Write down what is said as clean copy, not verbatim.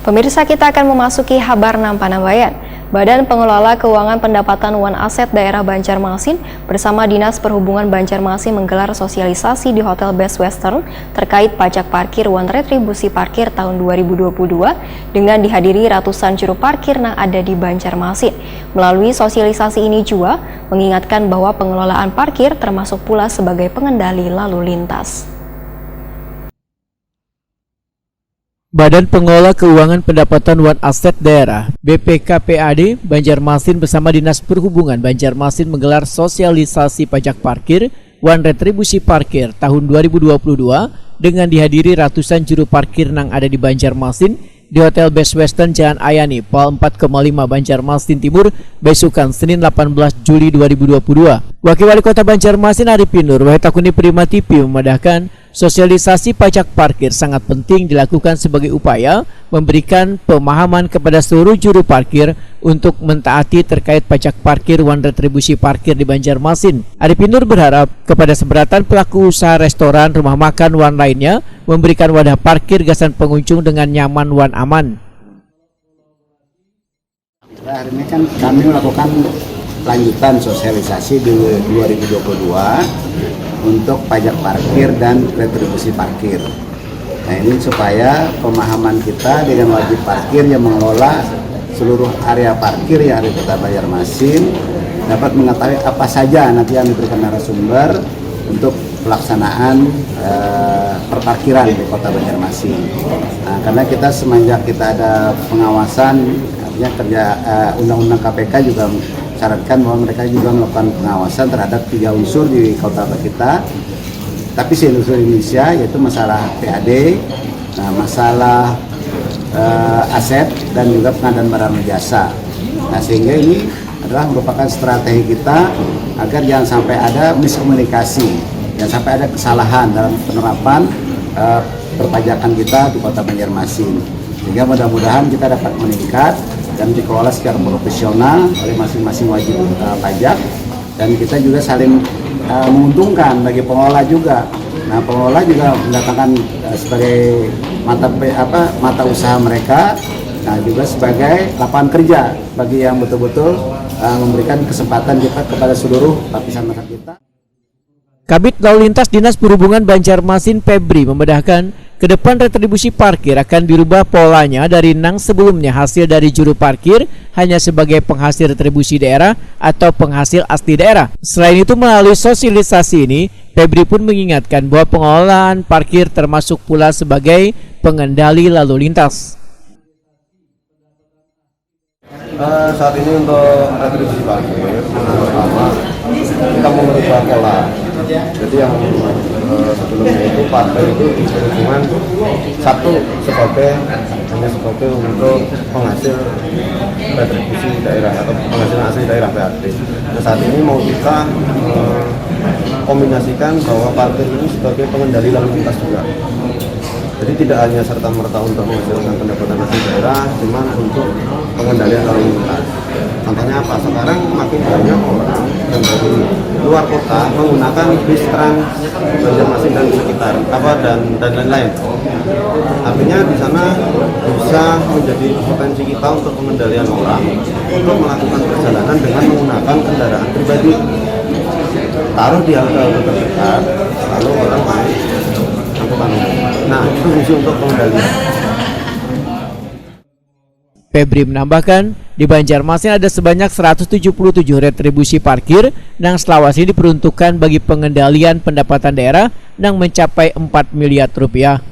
Pemirsa, kita akan memasuki Habarnam Panambayan. Badan Pengelola Keuangan Pendapatan Wan Aset Daerah Banjarmasin bersama Dinas Perhubungan Banjarmasin menggelar sosialisasi di Hotel Best Western terkait pajak parkir wan retribusi parkir tahun 2022 dengan dihadiri ratusan juru parkir yang ada di Banjarmasin. Melalui sosialisasi ini juga mengingatkan bahwa pengelolaan parkir termasuk pula sebagai pengendali lalu lintas. Badan Pengelola Keuangan Pendapatan Wan Aset Daerah BPKPAD Banjarmasin bersama Dinas Perhubungan Banjarmasin menggelar sosialisasi pajak parkir wan retribusi parkir tahun 2022 dengan dihadiri ratusan juru parkir yang ada di Banjarmasin di Hotel Best Western Jalan Ayani, Pol 4,5 Banjarmasin Timur, besukan Senin 18 Juli 2022. Wakil Wali Kota Banjarmasin Arifin Nur Wahitakuni Prima TV memandangkan sosialisasi pajak parkir sangat penting dilakukan sebagai upaya memberikan pemahaman kepada seluruh juru parkir untuk mentaati terkait pajak parkir wan retribusi parkir di Banjarmasin. Arifin Nur berharap kepada seberatan pelaku usaha restoran, rumah makan wan lainnya memberikan wadah parkir gasan pengunjung dengan nyaman wan aman. Hari ini kan kami melakukan lanjutan sosialisasi di 2022 untuk pajak parkir dan retribusi parkir. Nah, ini supaya pemahaman kita dengan wajib parkir yang mengelola seluruh area parkir yang ada di Kota Banjarmasin dapat mengetahui apa saja nanti yang diberikan narasumber untuk pelaksanaan perparkiran di Kota Banjarmasin. Nah, karena kita semenjak kita ada pengawasan, artinya kerja undang-undang KPK juga syaratkan bahwa mereka juga melakukan pengawasan terhadap 3 unsur di kota kita, tapi seluruh Indonesia, yaitu masalah PAD, masalah aset, dan juga pengadaan barang dan jasa. Nah, sehingga ini adalah merupakan strategi kita agar jangan sampai ada miskomunikasi, jangan sampai ada kesalahan dalam penerapan perpajakan kita di Kota Banjarmasin. Sehingga mudah-mudahan kita dapat meningkat dan dikelola secara profesional oleh masing-masing wajib pajak, dan kita juga saling menguntungkan bagi pengelola juga. Nah, pengelola juga mendatangkan sebagai mata usaha mereka, nah juga sebagai lapangan kerja bagi yang betul-betul memberikan kesempatan kita kepada seluruh lapisan masyarakat kita. Kabid Lalu Lintas Dinas Perhubungan Banjarmasin Febri membedakan ke depan retribusi parkir akan dirubah polanya dari nang sebelumnya hasil dari juru parkir hanya sebagai penghasil retribusi daerah atau penghasil asli daerah. Selain itu, melalui sosialisasi ini, Febri pun mengingatkan bahwa pengelolaan parkir termasuk pula sebagai pengendali lalu lintas. Saat ini untuk retribusi parkir, pertama kita mau merubah pola. Jadi yang sebelumnya itu parkir itu berhubungan satu hanya sebagai untuk penghasil retribusi daerah atau penghasilan asli daerah PAD. Nah, saat ini mau kita kombinasikan bahwa parkir ini sebagai pengendali lalu lintas juga. Jadi tidak hanya serta-merta untuk menghasilkan pendapatan asli daerah, cuman untuk pengendalian lalu lintas. Contohnya apa? Sekarang makin banyak orang yang dari luar kota menggunakan bis trans Banjarmasin dan sekitar dan lain-lain. Artinya di sana bisa menjadi potensi kita untuk pengendalian orang untuk melakukan perjalanan dengan menggunakan kendaraan pribadi. Taruh di halte terdekat, lalu orang naik angkutan umum. Nah, itu fungsi untuk pengendalian. Febri menambahkan, di Banjarmasin ada sebanyak 177 retribusi parkir yang selawase diperuntukkan bagi pengendalian pendapatan daerah yang mencapai 4 miliar rupiah.